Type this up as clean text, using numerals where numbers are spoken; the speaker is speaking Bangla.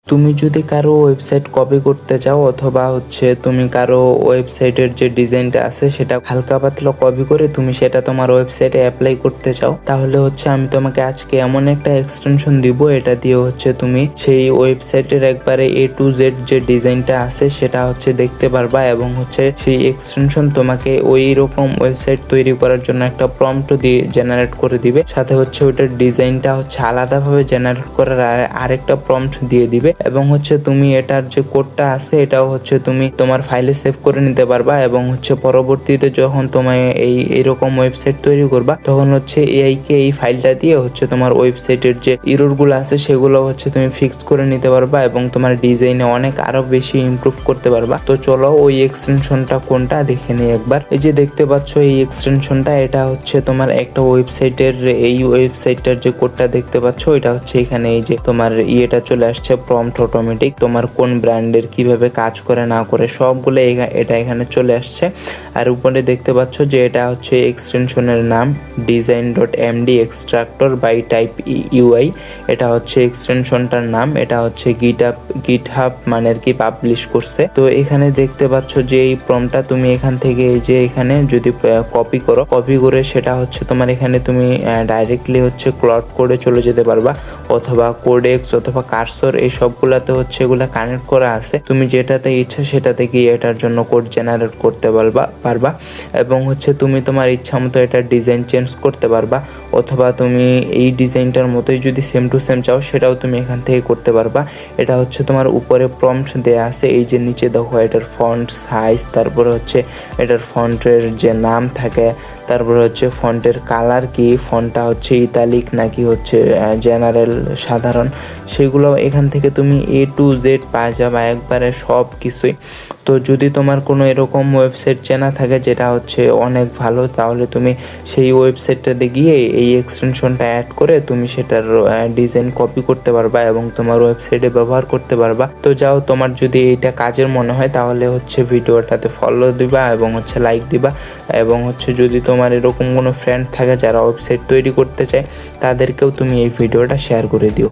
তুমি যদি কারো ওয়েবসাইট কপি করতে চাও অথবা তুমি কারো ওয়েবসাইটের যে ডিজাইনটা আছে সেটা হালকা পাতলা কপি করে তুমি সেটা তোমার ওয়েবসাইটে অ্যাপ্লাই করতে চাও, তাহলে আমি তোমাকে আজকে এমন একটা এক্সটেনশন দিব, এটা দিয়ে তুমি সেই ওয়েবসাইটের একবারে A to Z যে ডিজাইনটা আছে সেটা দেখতে পারবা। এবং সেই এক্সটেনশন তোমাকে ওই রকম ওয়েবসাইট তৈরি করার জন্য একটা প্রম্পট দিয়ে জেনারেট করে দিবে, সাথে ওইটার ডিজাইনটা আলাদাভাবে জেনারেট করার আরেকটা প্রম্পট দিয়ে দিবে। এবং তুমি এটার যে কোডটা আছে এটাও তুমি তোমার ফাইলে সেভ করে নিতে পারবা। এবং পরবর্তীতে যখন তোমায় এইরকম ওয়েবসাইট তৈরি করবা তখন এআই কে এই ফাইলটা দিয়ে তোমার ওয়েবসাইটের যে এরর গুলো আছে সেগুলো তুমি ফিক্স করে নিতে পারবা এবং তোমার ডিজাইনে অনেক আরো বেশি ইমপ্রুভ করতে পারবা। তো চলো ওই এক্সটেনশনটা কোনটা দেখে নিই একবার। এই যে দেখতে পাচ্ছ এই এক্সটেনশনটা, এটা তোমার একটা ওয়েবসাইটের, এই ওয়েবসাইটটার যে কোডটা দেখতে পাচ্ছ এটা এখানে এই যে তোমার ইয়েটা চলে আসছে প্রম্পট অটোমেটিক, তোমার কোন ব্র্যান্ডের কিভাবে কাজ করে না করে সবগুলো এটা এখানে চলে আসছে। আর উপরে দেখতে পাচ্ছ যে এটা এক্সটেনশনের নাম design.md extractor by type UI, এটা এক্সটেনশনটার নাম, এটা গিটহাব মানে আর কি পাবলিশ করছে। তো এখানে দেখতে পাচ্ছ যে এই প্রম্পটটা তুমি এখান থেকে এই যে এখানে যদি কপি করে সেটা তোমার এখানে তুমি ডাইরেক্টলি ক্লড কোডে চলে যেতে পারবা, অথবা কোডেক্স অথবা কার্সর এই সবগুলাতে এগুলা কানেক্ট করা আছে। তুমি যেটাতে ইচ্ছা সেটাতে গিয়ে এটার জন্য কোড জেনারেট করতে পারবা। এবং তুমি তোমার ইচ্ছা মতো এটার ডিজাইন চেঞ্জ করতে পারবা, অথবা তুমি এই ডিজাইনটার মতোই যদি সেম টু সেম চাও সেটাও তুমি এখান থেকে করতে পারবা। এটা তোমার উপরে প্রম্পট দেয়া আছে, এই যে নিচে দেখো এটার ফন্ট সাইজ, তারপরে এটার ফন্টের যে নাম থাকে, তারপরে ফন্টের কালার কি, ফন্টটা ইতালিক নাকি জেনারেল সাধারণ, সেগুলো এখান থেকে তুমি A to Z পাওয়া যাবে একবারে সব কিছুই। তো যদি তোমার কোনো এরকম ওয়েবসাইট চেনা থাকে যেটা অনেক ভালো, তাহলে তুমি সেই ওয়েবসাইটটাতে গিয়ে এই এক্সটেনশনটা অ্যাড করে তুমি সেটার ডিজাইন কপি করতে পারবা এবং তোমার ওয়েবসাইটে ব্যবহার করতে পারবা। তো যাও, তোমার যদি এইটা কাজের মনে হয় তাহলে ভিডিওটাতে ফলো দিবা এবং লাইক দিবা। এবং যদি তোমার এরকম কোনো ফ্রেন্ড থাকে যারা ওয়েবসাইট তৈরি করতে চায় তাদেরকেও তুমি এই ভিডিওটা শেয়ার করে দিও।